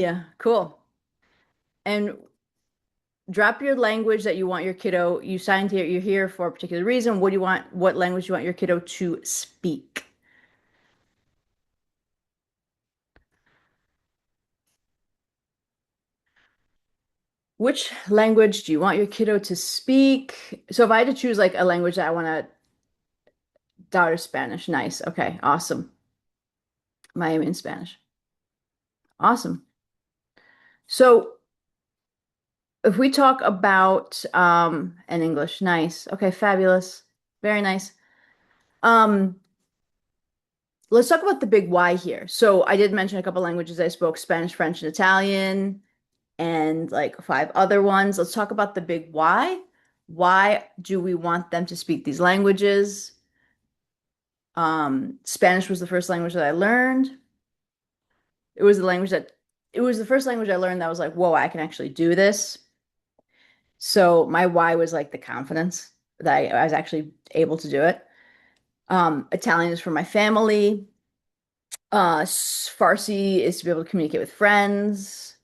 Yeah, cool. And drop your language that you want your kiddo, you signed here, you're here for a particular reason. What do you want, what language do you want your kiddo to speak? Which language do you want your kiddo to speak? So if I had to choose like a language that I want to, daughter Spanish. Nice. Okay, awesome. Miami in Spanish. Awesome. So if we talk about an English, nice. Okay, fabulous. Very nice. Um, let's talk about the big why here. So I did mention a couple languages I spoke, Spanish, French, and Italian, and like five other ones. Let's talk about the big why. Why do we want them to speak these languages? Spanish was the first language that I learned. It was the language that it was the first language I learned that was like, whoa, I can actually do this. So my why was like the confidence that I was actually able to do it. Italian is for my family. Farsi is to be able to communicate with friends.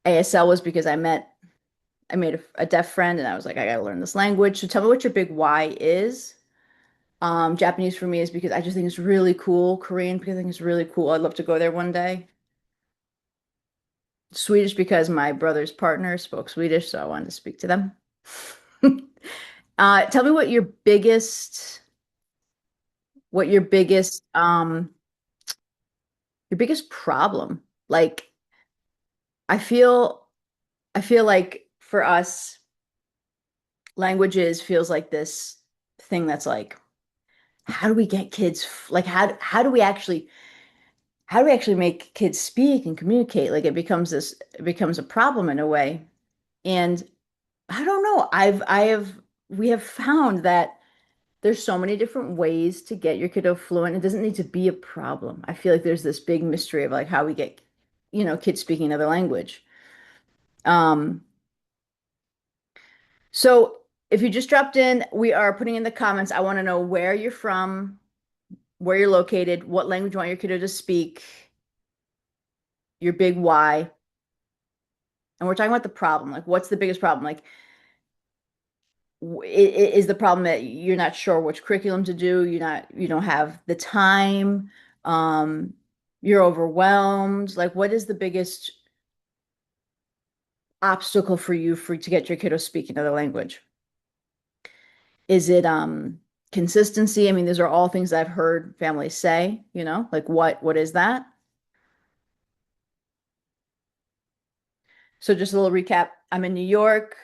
ASL was because I made a deaf friend and I was like, I gotta learn this language. So tell me what your big why is. Japanese for me is because I just think it's really cool. Korean because I think it's really cool. I'd love to go there one day. Swedish because my brother's partner spoke Swedish, so I wanted to speak to them. Tell me what your biggest problem. Like I feel I feel like for us, languages feels like this thing that's like, how do we get kids like how do we actually make kids speak and communicate? Like it becomes a problem in a way. And I don't know. We have found that there's so many different ways to get your kiddo fluent. It doesn't need to be a problem. I feel like there's this big mystery of like how we get, kids speaking another language. Um, so if you just dropped in, we are putting in the comments. I want to know where you're from, where you're located, what language you want your kiddo to speak, your big why. And we're talking about the problem. Like, what's the biggest problem? Like, is the problem that you're not sure which curriculum to do? You don't have the time. Um, you're overwhelmed. Like, what is the biggest obstacle for you to get your kiddo speaking another language? Is it consistency? I mean, these are all things I've heard families say, like what is that? So just a little recap. I'm in New York.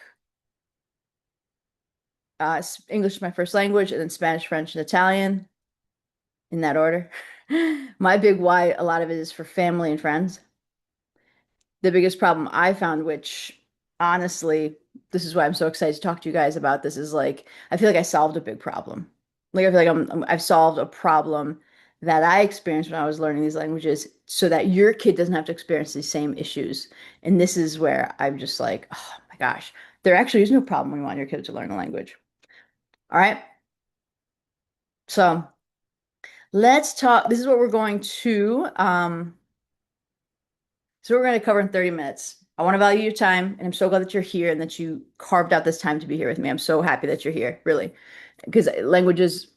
English is my first language, and then Spanish, French, and Italian in that order. My big why, a lot of it is for family and friends. The biggest problem I found, which honestly, this is why I'm so excited to talk to you guys about this, is like I feel like I solved a big problem. Like I feel like I've solved a problem that I experienced when I was learning these languages, so that your kid doesn't have to experience these same issues. And this is where I'm just like, oh my gosh, there actually is no problem when you want your kid to learn a language. All right. So let's talk. This is what we're going to so we're going to cover in 30 minutes. I want to value your time, and I'm so glad that you're here and that you carved out this time to be here with me. I'm so happy that you're here, really, because languages,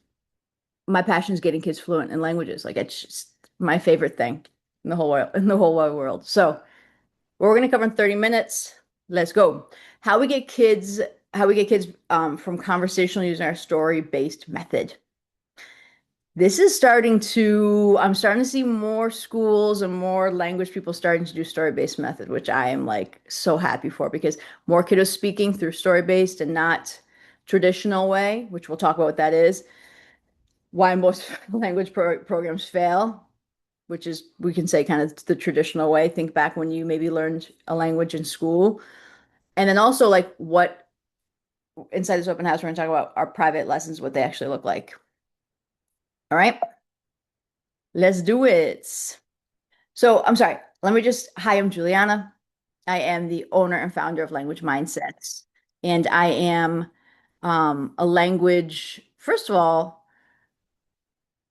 my passion is getting kids fluent in languages. Like it's just my favorite thing in the whole world, in the whole wide world. So what we're going to cover in 30 minutes. Let's go. How we get kids, how we get kids from conversational using our story-based method. This is I'm starting to see more schools and more language people starting to do story-based method, which I am like so happy for because more kiddos speaking through story-based and not traditional way, which we'll talk about what that is, why most programs fail, which is, we can say kind of the traditional way. Think back when you maybe learned a language in school. And then also like what inside this open house, we're going to talk about our private lessons, what they actually look like. All right, let's do it. So I'm sorry. Hi, I'm Juliana. I am the owner and founder of Language Mindsets. And I am a language, first of all,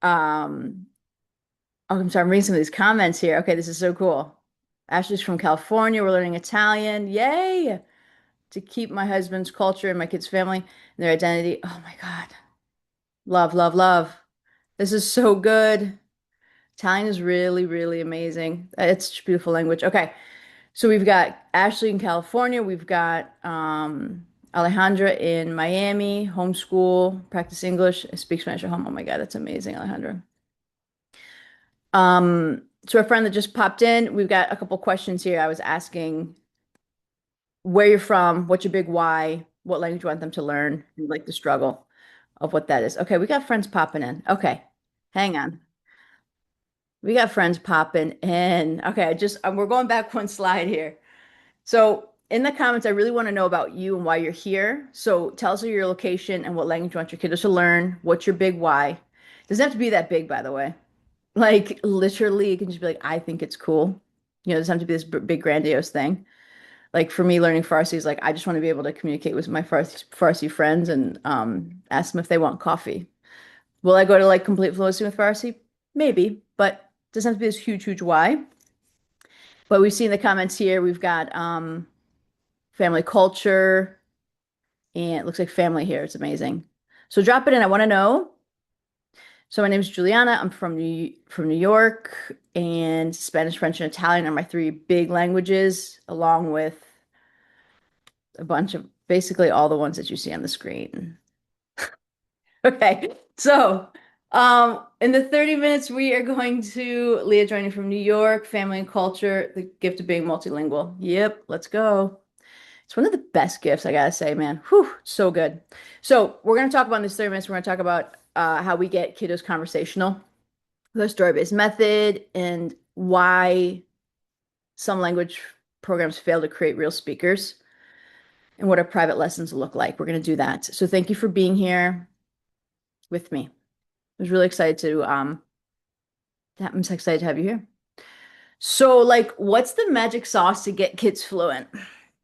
oh, I'm sorry, I'm reading some of these comments here. Okay, this is so cool. Ashley's from California. We're learning Italian. Yay! To keep my husband's culture and my kids' family and their identity. Oh my God. Love, love, love. This is so good. Italian is really, really amazing. It's such a beautiful language. Okay. So we've got Ashley in California. We've got Alejandra in Miami, homeschool, practice English, speak Spanish at home. Oh my God, that's amazing, Alejandra. So a friend that just popped in, we've got a couple questions here. I was asking where you're from, what's your big why, what language you want them to learn, and like the struggle of what that is. Okay, we got friends popping in. Okay, hang on. We got friends popping in. Okay, we're going back one slide here. So in the comments, I really want to know about you and why you're here. So tell us your location and what language you want your kiddos to learn. What's your big why? Doesn't have to be that big, by the way. Like literally, it can just be like, I think it's cool. It doesn't have to be this big grandiose thing. Like for me, learning Farsi is like I just want to be able to communicate with my Farsi friends and ask them if they want coffee. Will I go to like complete fluency with Farsi? Maybe, but it doesn't have to be this huge, huge why. But we see in the comments here, we've got family culture, and it looks like family here. It's amazing. So drop it in. I want to know. So my name is Juliana. I'm from New York, and Spanish, French, and Italian are my three big languages, along with a bunch of basically all the ones that you see on the screen. Okay, so in the 30 minutes, we are going to Leah joining from New York, family and culture, the gift of being multilingual. Yep, let's go. It's one of the best gifts, I gotta say, man. Whew, so good. So we're gonna talk about in this 30 minutes. We're gonna talk about how we get kiddos conversational, the story-based method, and why some language programs fail to create real speakers, and what our private lessons look like. We're gonna do that. So thank you for being here with me. I was really excited I'm so excited to have you here. So, like, what's the magic sauce to get kids fluent?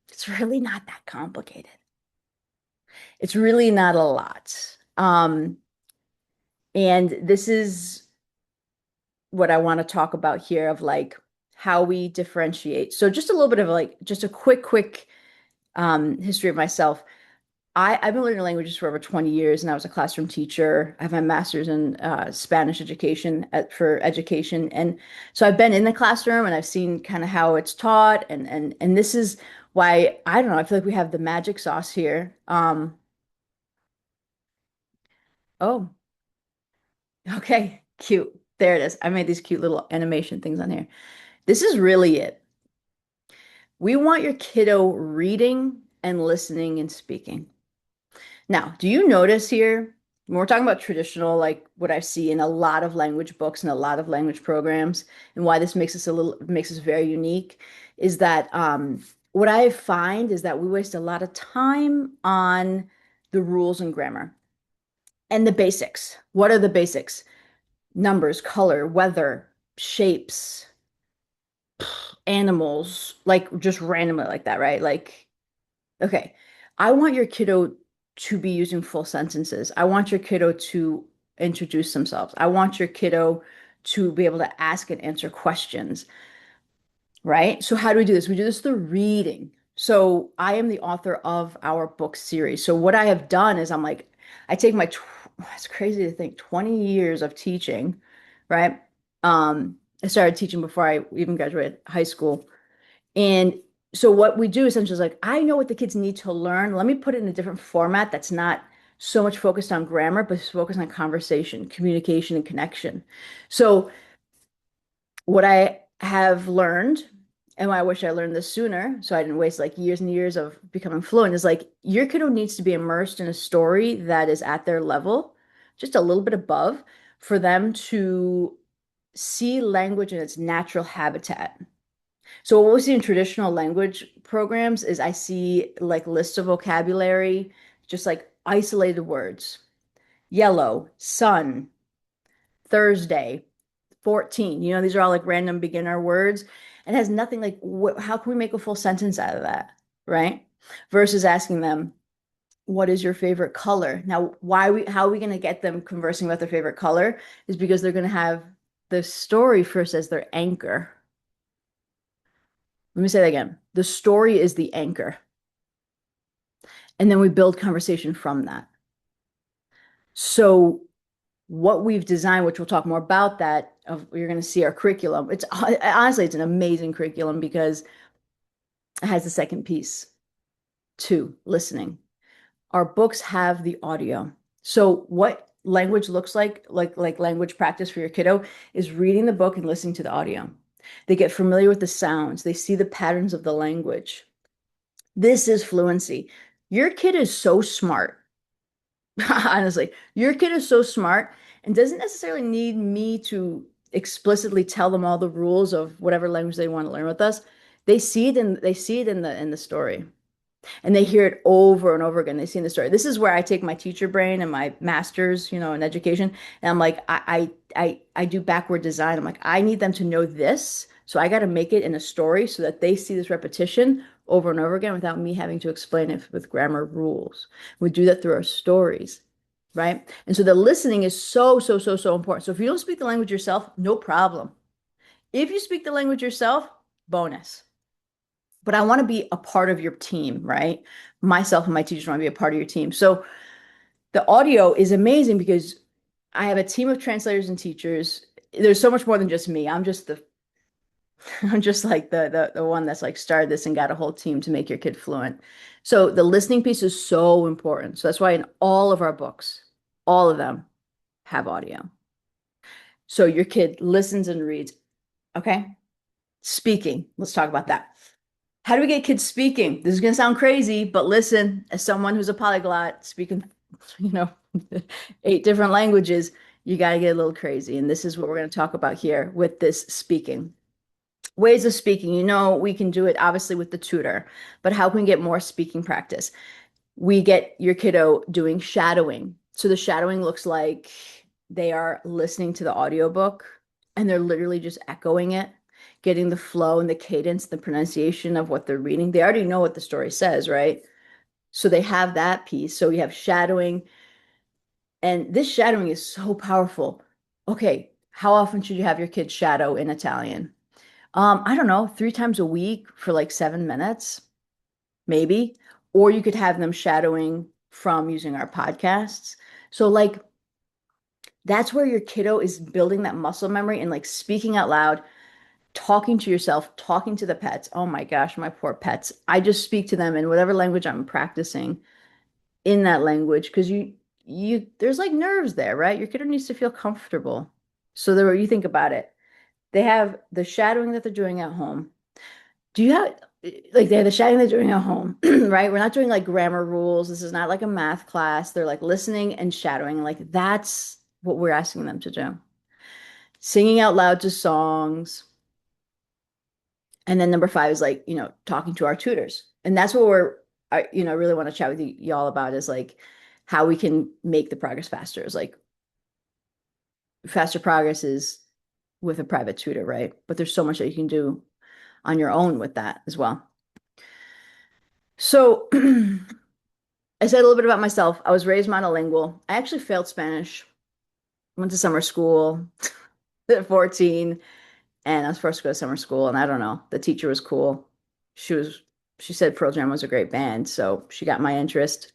It's really not that complicated. It's really not a lot. And this is what I want to talk about here of like how we differentiate. So just a little bit of like just a quick history of myself. I've been learning languages for over 20 years, and I was a classroom teacher. I have my master's in Spanish education for education, and so I've been in the classroom and I've seen kind of how it's taught, and this is why I don't know. I feel like we have the magic sauce here. Oh, okay, cute. There it is. I made these cute little animation things on here. This is really it. We want your kiddo reading and listening and speaking. Now, do you notice here, when we're talking about traditional, like what I see in a lot of language books and a lot of language programs, and why this makes us very unique, is that what I find is that we waste a lot of time on the rules and grammar and the basics. What are the basics? Numbers, color, weather, shapes, animals, like just randomly like that, right? Like, okay, I want your kiddo to be using full sentences. I want your kiddo to introduce themselves. I want your kiddo to be able to ask and answer questions, right? So how do we do this? We do this through reading. So I am the author of our book series. So what I have done is I'm like, I take it's crazy to think 20 years of teaching, right? I started teaching before I even graduated high school. And so what we do essentially is like, I know what the kids need to learn. Let me put it in a different format that's not so much focused on grammar, but focused on conversation, communication, and connection. So what I have learned, and I wish I learned this sooner, so I didn't waste like years and years of becoming fluent, is like your kiddo needs to be immersed in a story that is at their level, just a little bit above, for them to see language in its natural habitat. So what we see in traditional language programs is I see like lists of vocabulary, just like isolated words. Yellow, sun, Thursday, 14. These are all like random beginner words and has nothing like how can we make a full sentence out of that, right? Versus asking them, what is your favorite color? Now, how are we going to get them conversing about their favorite color is because they're going to have the story first as their anchor. Let me say that again. The story is the anchor. And then we build conversation from that. So what we've designed, which we'll talk more about that, of you're going to see our curriculum. It's honestly, it's an amazing curriculum because it has the second piece too, listening. Our books have the audio. So what language looks like language practice for your kiddo, is reading the book and listening to the audio. They get familiar with the sounds. They see the patterns of the language. This is fluency. Your kid is so smart. Honestly, your kid is so smart and doesn't necessarily need me to explicitly tell them all the rules of whatever language they want to learn with us. They see it in the story. And they hear it over and over again. They see in the story. This is where I take my teacher brain and my master's, in education, and I'm like, I do backward design. I'm like, I need them to know this, so I got to make it in a story so that they see this repetition over and over again without me having to explain it with grammar rules. We do that through our stories, right? And so the listening is so, so, so, so important. So if you don't speak the language yourself, no problem. If you speak the language yourself, bonus. But I want to be a part of your team, right? Myself and my teachers want to be a part of your team. So the audio is amazing because I have a team of translators and teachers. There's so much more than just me. I'm just like the one that's like started this and got a whole team to make your kid fluent. So the listening piece is so important. So that's why in all of our books, all of them have audio. So your kid listens and reads. Okay. Speaking. Let's talk about that. How do we get kids speaking? This is going to sound crazy, but listen, as someone who's a polyglot speaking, you know, 8 different languages, you got to get a little crazy. And this is what we're going to talk about here with this speaking. Ways of speaking. We can do it obviously with the tutor, but how can we get more speaking practice? We get your kiddo doing shadowing. So the shadowing looks like they are listening to the audiobook and they're literally just echoing it, getting the flow and the cadence, the pronunciation of what they're reading. They already know what the story says, right? So they have that piece. So we have shadowing, and this shadowing is so powerful. Okay, how often should you have your kids shadow in Italian? I don't know, 3 times a week for like 7 minutes, maybe. Or you could have them shadowing from using our podcasts. So like that's where your kiddo is building that muscle memory and like speaking out loud, talking to yourself, talking to the pets. Oh my gosh, my poor pets. I just speak to them in whatever language I'm practicing in that language because there's like nerves there, right? Your kiddo needs to feel comfortable. So there you think about it. They have the shadowing that they're doing at home. Do you have like they have the shadowing they're doing at home, right? We're not doing like grammar rules. This is not like a math class. They're like listening and shadowing. Like that's what we're asking them to do. Singing out loud to songs. And then number 5 is like, talking to our tutors. And that's what I really want to chat with y'all about is like how we can make the progress faster. Is like faster progress is with a private tutor, right? But there's so much that you can do on your own with that as well. So I said a little bit about myself. I was raised monolingual. I actually failed Spanish, went to summer school at 14, and I was forced to go to summer school. And I don't know, the teacher was cool. She said Pearl Jam was a great band, so she got my interest.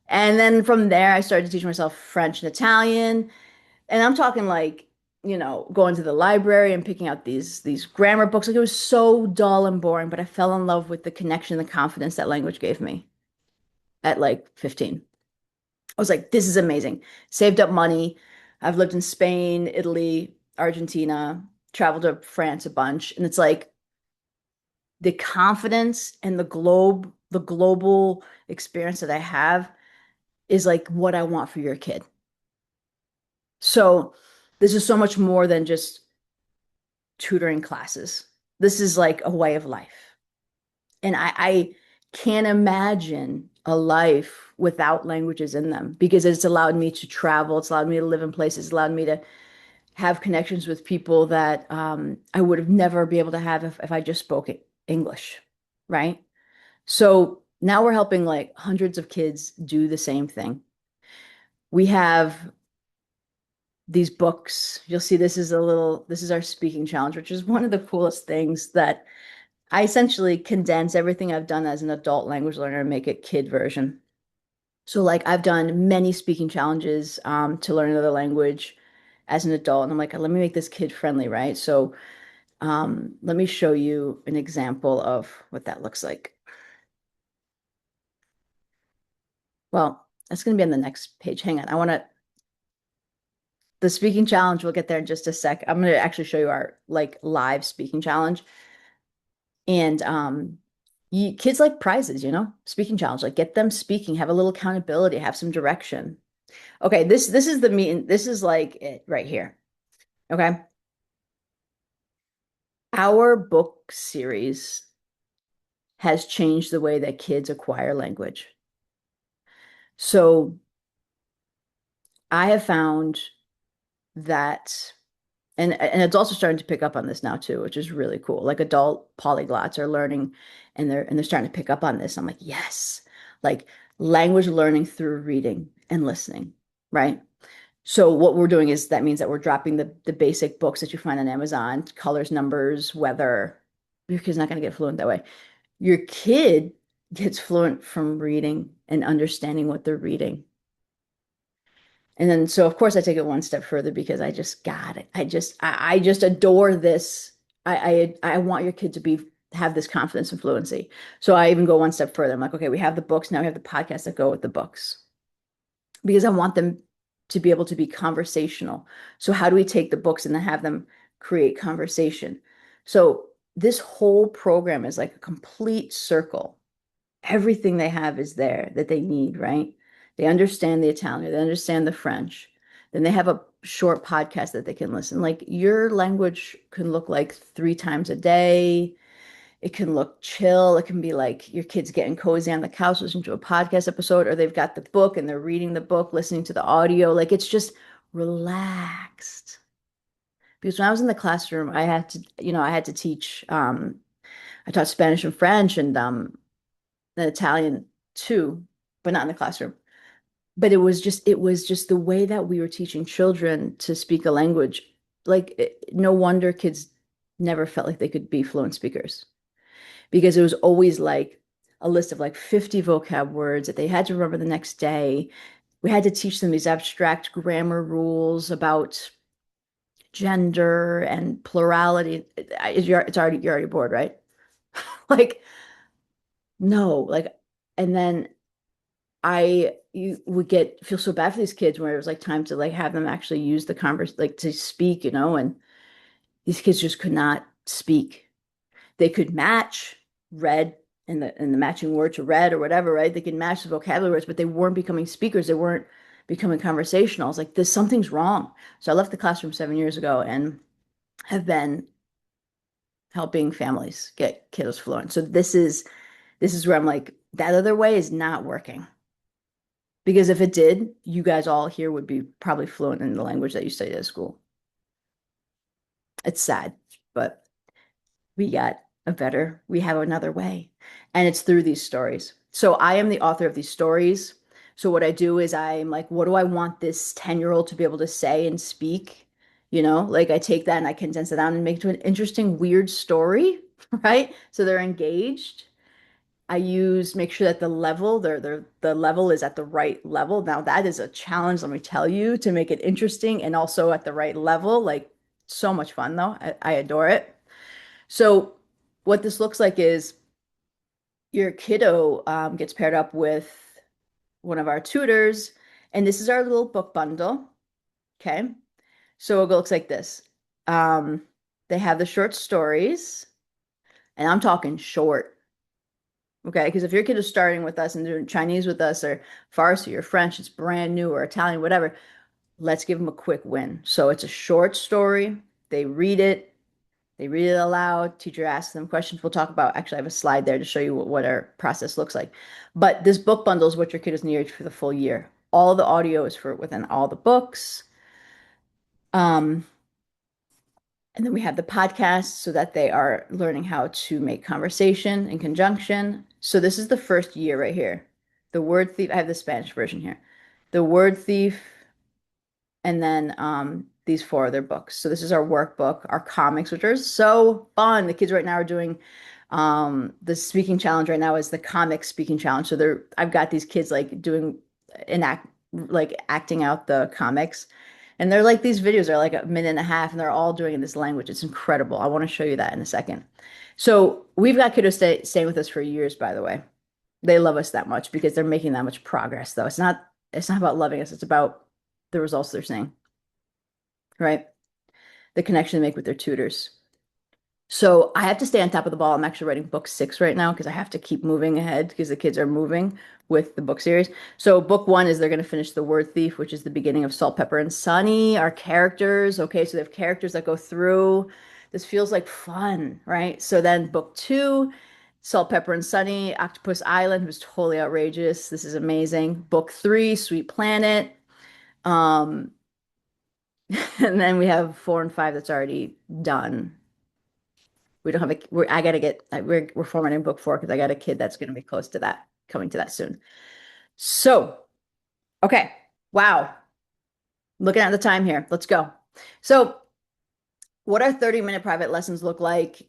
And then from there, I started to teach myself French and Italian. And I'm talking like, going to the library and picking out these grammar books. Like it was so dull and boring, but I fell in love with the connection, the confidence that language gave me at like 15. I was like, this is amazing. Saved up money. I've lived in Spain, Italy, Argentina, traveled to France a bunch. And it's like the confidence and the global experience that I have is like what I want for your kid. So this is so much more than just tutoring classes. This is like a way of life. And I can't imagine a life without languages in them because it's allowed me to travel. It's allowed me to live in places, it's allowed me to have connections with people that I would have never be able to have if I just spoke English, right? So now we're helping like hundreds of kids do the same thing. We have these books. You'll see this is our speaking challenge, which is one of the coolest things that I essentially condense everything I've done as an adult language learner and make it kid version. So like I've done many speaking challenges to learn another language as an adult, and I'm like, let me make this kid friendly, right? So let me show you an example of what that looks like. Well, that's going to be on the next page. Hang on. I want to, the speaking challenge, we'll get there in just a sec. I'm going to actually show you our like live speaking challenge. And kids like prizes, speaking challenge, like get them speaking, have a little accountability, have some direction. Okay, this is the meeting. This is like it right here. Okay. Our book series has changed the way that kids acquire language. So I have found that, and adults are starting to pick up on this now too, which is really cool. Like adult polyglots are learning, and they're starting to pick up on this. I'm like, yes, like language learning through reading and listening, right? So what we're doing is that means that we're dropping the basic books that you find on Amazon, colors, numbers, weather. Your kid's not going to get fluent that way. Your kid gets fluent from reading and understanding what they're reading. And then, so of course, I take it one step further because I just got it. I just adore this. I want your kid to have this confidence and fluency. So I even go one step further. I'm like, okay, we have the books. Now we have the podcasts that go with the books because I want them to be able to be conversational. So how do we take the books and then have them create conversation? So this whole program is like a complete circle. Everything they have is there that they need, right? They understand the Italian, they understand the French. Then they have a short podcast that they can listen. Like your language can look like 3 times a day. It can look chill. It can be like your kids getting cozy on the couch, listening to a podcast episode, or they've got the book and they're reading the book, listening to the audio. Like it's just relaxed. Because when I was in the classroom, I had to teach, I taught Spanish and French and Italian too, but not in the classroom. But it was just the way that we were teaching children to speak a language. Like no wonder kids never felt like they could be fluent speakers because it was always like a list of like 50 vocab words that they had to remember the next day. We had to teach them these abstract grammar rules about gender and plurality. You're already bored, right? Like no, like, and then you would feel so bad for these kids where it was like time to like have them actually use the converse, like to speak, and these kids just could not speak. They could match red and the matching word to red or whatever, right? They could match the vocabulary words, but they weren't becoming speakers. They weren't becoming conversational. I was like, this something's wrong. So I left the classroom 7 years ago and have been helping families get kiddos fluent. So this is where I'm like, that other way is not working. Because if it did, you guys all here would be probably fluent in the language that you studied at school. It's sad, but we have another way. And it's through these stories. So I am the author of these stories. So what I do is I'm like, what do I want this 10-year-old to be able to say and speak? Like I take that and I condense it down and make it to an interesting, weird story, right? So they're engaged. Make sure that the level is at the right level. Now that is a challenge, let me tell you, to make it interesting and also at the right level. Like so much fun though. I adore it. So what this looks like is your kiddo gets paired up with one of our tutors, and this is our little book bundle. Okay. So it looks like this. Um, they have the short stories, and I'm talking short. Okay, because if your kid is starting with us and doing Chinese with us or Farsi or French, it's brand new or Italian, whatever, let's give them a quick win. So it's a short story. They read it aloud. Teacher asks them questions. We'll talk about, actually, I have a slide there to show you what our process looks like. But this book bundle is what your kid is needed for the full year. All the audio is for within all the books. Um, and then we have the podcast so that they are learning how to make conversation in conjunction. So this is the first year right here. The Word Thief, I have the Spanish version here. The Word Thief, and then these 4 other books. So this is our workbook, our comics, which are so fun. The kids right now are doing The speaking challenge right now is the comic speaking challenge. So I've got these kids like doing like acting out the comics. And they're like these videos are like a minute and a half and they're all doing it in this language. It's incredible. I want to show you that in a second. So we've got kiddos staying with us for years, by the way. They love us that much because they're making that much progress, though. It's not about loving us, it's about the results they're seeing, right? The connection they make with their tutors. So I have to stay on top of the ball. I'm actually writing book 6 right now because I have to keep moving ahead because the kids are moving with the book series. So book 1 is they're going to finish The Word Thief, which is the beginning of Salt, Pepper, and Sunny, our characters. Okay, so they have characters that go through. This feels like fun, right? So then book 2, Salt, Pepper, and Sunny, Octopus Island was totally outrageous. This is amazing. Book 3, Sweet Planet. Um, and then we have 4 and 5 that's already done. We don't have I gotta get, we're formatting book 4 because I got a kid that's going to be close to that, coming to that soon. So, okay. Wow. Looking at the time here. Let's go. So, what our 30-minute private lessons look like,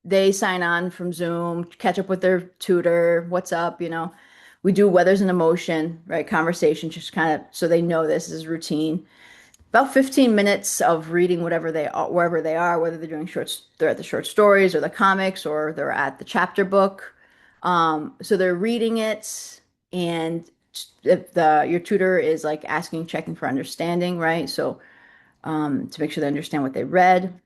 they sign on from Zoom, catch up with their tutor, what's up, We do weathers and emotion, right? Conversation, just kind of so they know this is routine. About 15 minutes of reading whatever they are, wherever they are, whether they're at the short stories or the comics or they're at the chapter book. So they're reading it, and if your tutor is like asking, checking for understanding, right? So to make sure they understand what they read.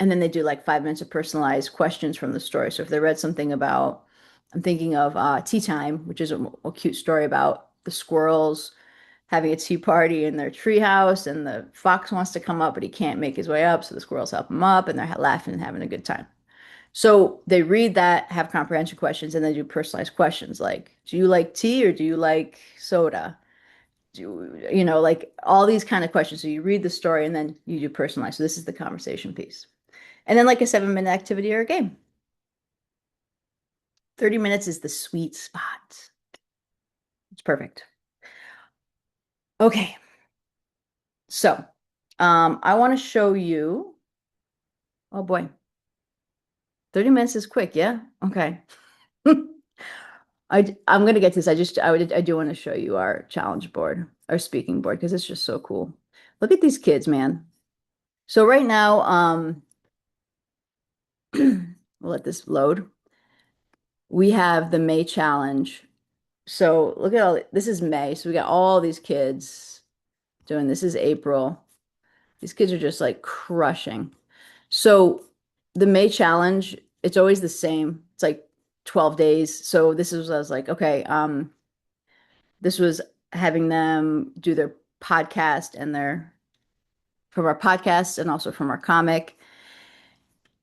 And then they do like 5 minutes of personalized questions from the story. So if they read something about, I'm thinking of Tea Time, which is a cute story about the squirrels having a tea party in their treehouse, and the fox wants to come up, but he can't make his way up. So the squirrels help him up, and they're laughing and having a good time. So they read that, have comprehension questions, and then do personalized questions like, do you like tea or do you like soda? Like all these kind of questions. So you read the story and then you do personalized. So this is the conversation piece. And then like a 7-minute activity or a game. 30 minutes is the sweet spot. It's perfect. Okay. So I want to show you. Oh boy. 30 minutes is quick, yeah? Okay. I'm gonna get to this. I do want to show you our challenge board, our speaking board, because it's just so cool. Look at these kids, man. So right now, we'll let this load. We have the May challenge. So look at this is May. So we got all these kids doing this is April. These kids are just like crushing. So the May challenge, it's always the same. It's like 12 days. So I was like, okay, this was having them do their podcast and from our podcast and also from our comic.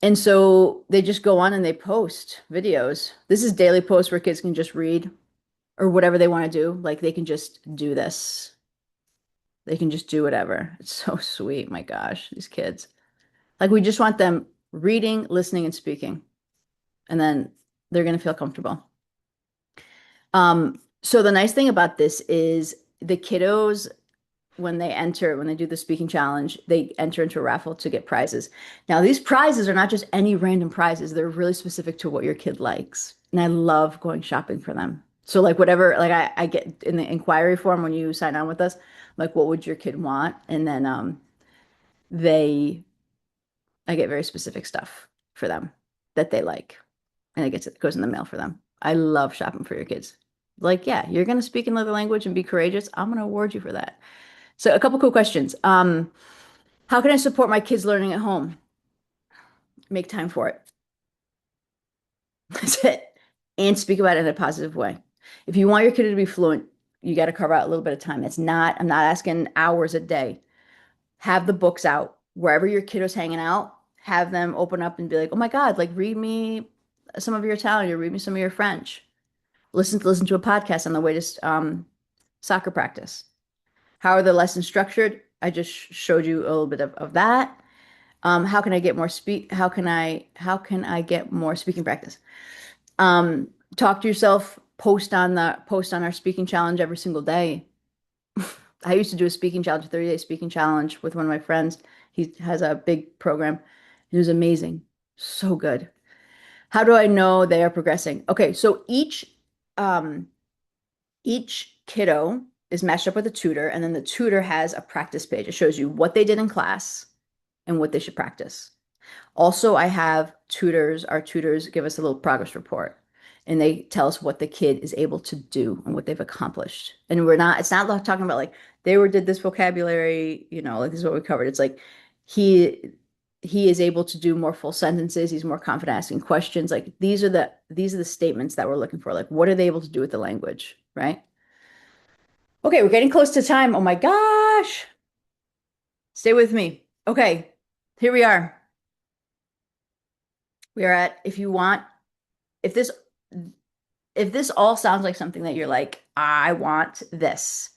And so they just go on and they post videos. This is daily posts where kids can just read or whatever they want to do. Like they can just do this. They can just do whatever. It's so sweet. My gosh, these kids. Like we just want them reading, listening, and speaking. And then they're going to feel comfortable. So the nice thing about this is the kiddos, when they do the speaking challenge, they enter into a raffle to get prizes. Now, these prizes are not just any random prizes. They're really specific to what your kid likes. And I love going shopping for them. So like whatever, like I get in the inquiry form when you sign on with us, like what would your kid want? And then they I get very specific stuff for them that they like. And it goes in the mail for them. I love shopping for your kids. Like, yeah, you're gonna speak another language and be courageous. I'm gonna award you for that. So a couple cool questions. How can I support my kids learning at home? Make time for it. That's it. And speak about it in a positive way. If you want your kid to be fluent, you got to carve out a little bit of time. I'm not asking hours a day. Have the books out wherever your kiddo's hanging out. Have them open up and be like, "Oh my God, like read me some of your Italian or read me some of your French." Listen to a podcast on the way to soccer practice. How are the lessons structured? I just showed you a little bit of that. How can I get more how can I get more speaking practice? Talk to yourself, post on our speaking challenge every single day. I used to do a speaking challenge, a 30-day speaking challenge with one of my friends. He has a big program. It was amazing. So good. How do I know they are progressing? Okay, so um each kiddo is matched up with a tutor, and then the tutor has a practice page. It shows you what they did in class and what they should practice. Also, I have tutors. Our tutors give us a little progress report and they tell us what the kid is able to do and what they've accomplished. And it's not like talking about like did this vocabulary, like this is what we covered. It's like he he is able to do more full sentences. He's more confident asking questions. Like these are the statements that we're looking for. Like what are they able to do with the language, right? Okay, we're getting close to time. Oh my gosh. Stay with me. Okay, here we are. We are at, if this if this all sounds like something that you're like, I want this.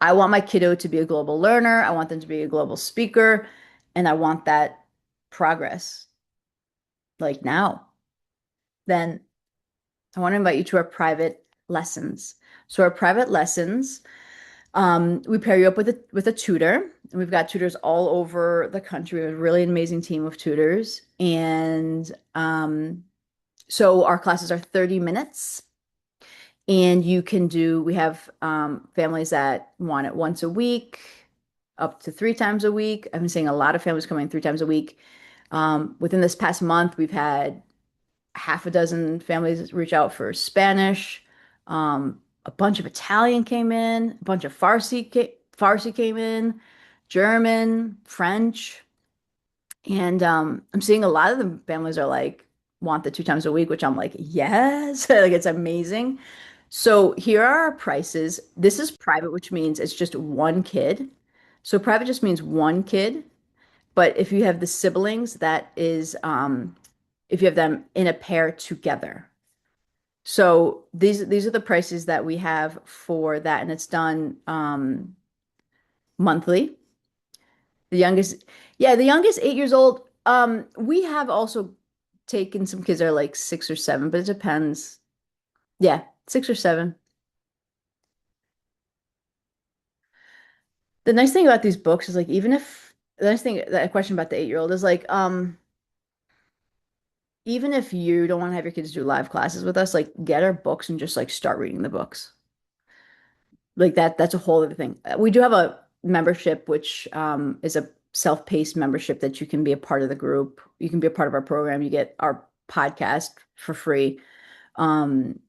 I want my kiddo to be a global learner. I want them to be a global speaker, and I want that progress like now. Then I want to invite you to our private lessons. So our private lessons, we pair you up with a tutor, and we've got tutors all over the country. We have a really amazing team of tutors, and so our classes are 30 minutes. And we have families that want it once a week, up to 3 times a week. I've been seeing a lot of families coming 3 times a week. Within this past month, we've had half a dozen families reach out for Spanish. A bunch of Italian came in, a bunch of Farsi came in, German, French. And I'm seeing a lot of the families are like, want the 2 times a week, which I'm like, yes, like it's amazing. So here are our prices. This is private, which means it's just one kid. So private just means one kid. But if you have the siblings, that is if you have them in a pair together. So these are the prices that we have for that, and it's done monthly. The youngest, yeah, the youngest 8 years old. We have also taken some kids that are like 6 or 7, but it depends. Yeah, 6 or 7. The nice thing about these books is like the nice thing that a question about the 8 year old is like, even if you don't want to have your kids do live classes with us, like get our books and just like start reading the books. Like that's a whole other thing. We do have a membership, which is a self-paced membership that you can be a part of the group. You can be a part of our program. You get our podcast for free. And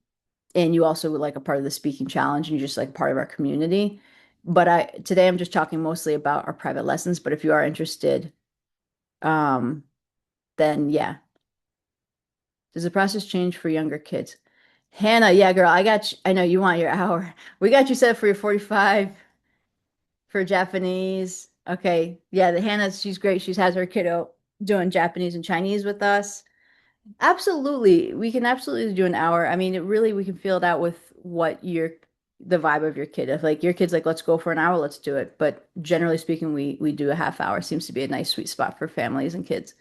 you also like a part of the speaking challenge and you're just like part of our community. But today I'm just talking mostly about our private lessons. But if you are interested, um, then yeah. Does the process change for younger kids? Hannah, yeah, girl, I know you want your hour. We got you set for your 45 for Japanese. Okay. Yeah, the Hannah, she's great. She has her kiddo doing Japanese and Chinese with us. Absolutely. We can absolutely do an hour. I mean, we can feel it out with the vibe of your kid. If like your kid's like, let's go for an hour, let's do it. But generally speaking, we do a half hour. Seems to be a nice sweet spot for families and kids.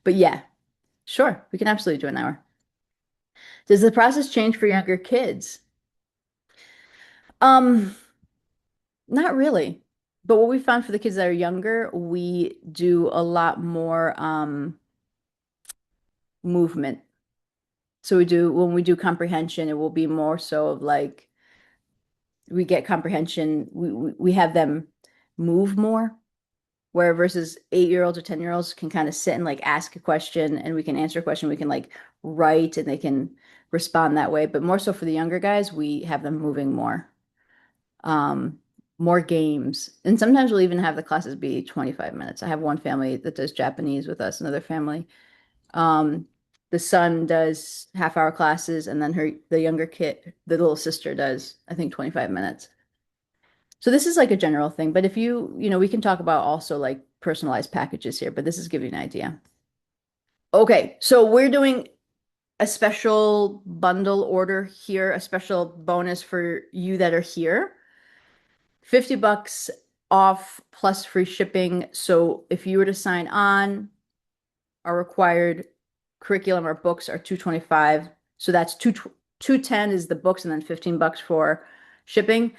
But yeah, sure, we can absolutely do an hour. Does the process change for younger kids? Um, Not really. But what we found for the kids that are younger, we do a lot more movement. So when we do comprehension, it will be more so of like we get comprehension, we have them move more, where versus 8 year olds or 10 year olds can kind of sit and like ask a question and we can answer a question, we can like write and they can respond that way. But more so for the younger guys, we have them moving more. Um, More games. And sometimes we'll even have the classes be 25 minutes. I have one family that does Japanese with us, another family. Um, the son does half-hour classes, and then the younger kid, the little sister does, I think, 25 minutes. So this is like a general thing, but if we can talk about also like personalized packages here, but this is giving you an idea. Okay, so we're doing a special bundle order here, a special bonus for you that are here. $50 off plus free shipping. So if you were to sign on, our required curriculum or books are 225. So that's 210 is the books and then $15 for shipping.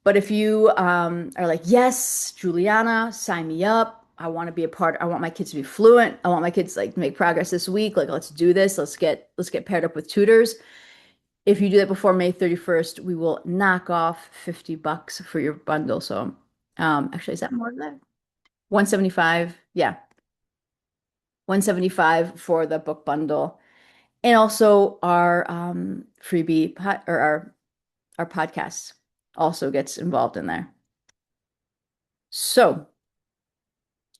But if you are like, yes, Juliana, sign me up. I want to be a part. I want my kids to be fluent. I want my kids like to make progress this week. Like, let's do this. Let's get paired up with tutors. If you do that before May 31st, we will knock off $50 for your bundle. So, actually, is that more than that? 175. Yeah, 175 for the book bundle. And also our freebie pod, or our podcast also gets involved in there. So,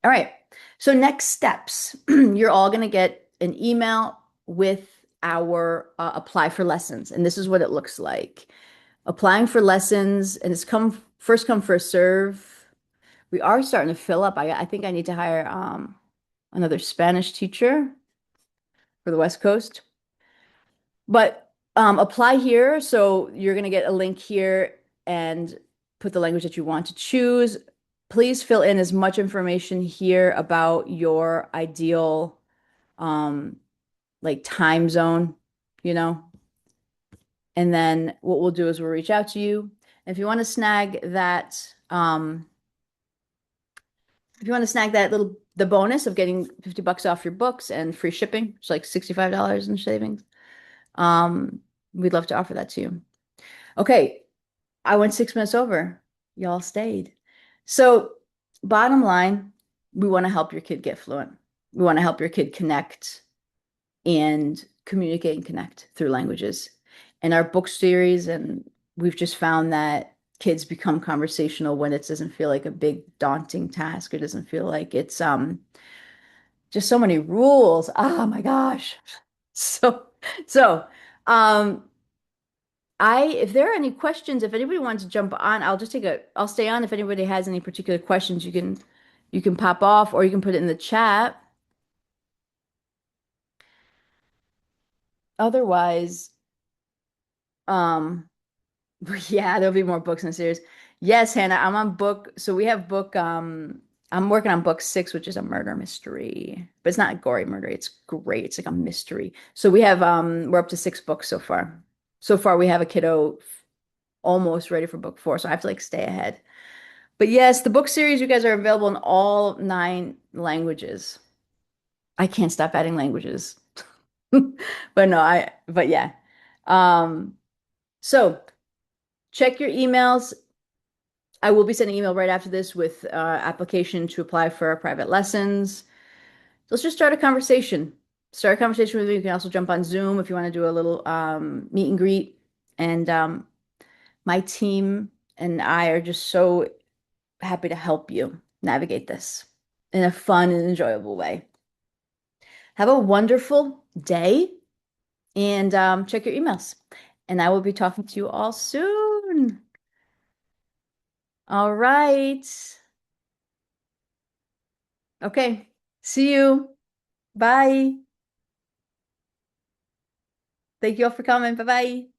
all right. So next steps, you're all going to get an email with our apply for lessons, and this is what it looks like. Applying for lessons, and it's come first serve. We are starting to fill up. I think I need to hire another Spanish teacher for the West Coast. But apply here. So you're going to get a link here and put the language that you want to choose. Please fill in as much information here about your ideal like time zone, you know. And then what we'll do is we'll reach out to you. If you want to snag that, if you want to snag that little the bonus of getting $50 off your books and free shipping, it's like $65 in savings. We'd love to offer that to you. Okay, I went 6 minutes over. Y'all stayed. So, bottom line, we want to help your kid get fluent. We want to help your kid connect and communicate and connect through languages. In our book series, and we've just found that kids become conversational when it doesn't feel like a big daunting task. It doesn't feel like it's just so many rules. Oh my gosh. So so um if there are any questions, if anybody wants to jump on, I'll stay on. If anybody has any particular questions, you can pop off or you can put it in the chat. Otherwise, um, yeah, there'll be more books in the series. Yes, Hannah, I'm on book. So we have book, I'm working on book 6, which is a murder mystery, but it's not a gory murder. It's great. It's like a mystery. So we're up to 6 books so far. So far, we have a kiddo almost ready for book 4, so I have to like stay ahead. But yes, the book series, you guys are available in all 9 languages. I can't stop adding languages. But no, but yeah. Um, so check your emails. I will be sending email right after this with application to apply for our private lessons. Let's just start a conversation. Start a conversation with me. You can also jump on Zoom if you want to do a little meet and greet. And my team and I are just so happy to help you navigate this in a fun and enjoyable way. Have a wonderful day and check your emails. And I will be talking to you all soon. All right. Okay. See you. Bye. Thank you all for coming. Bye bye.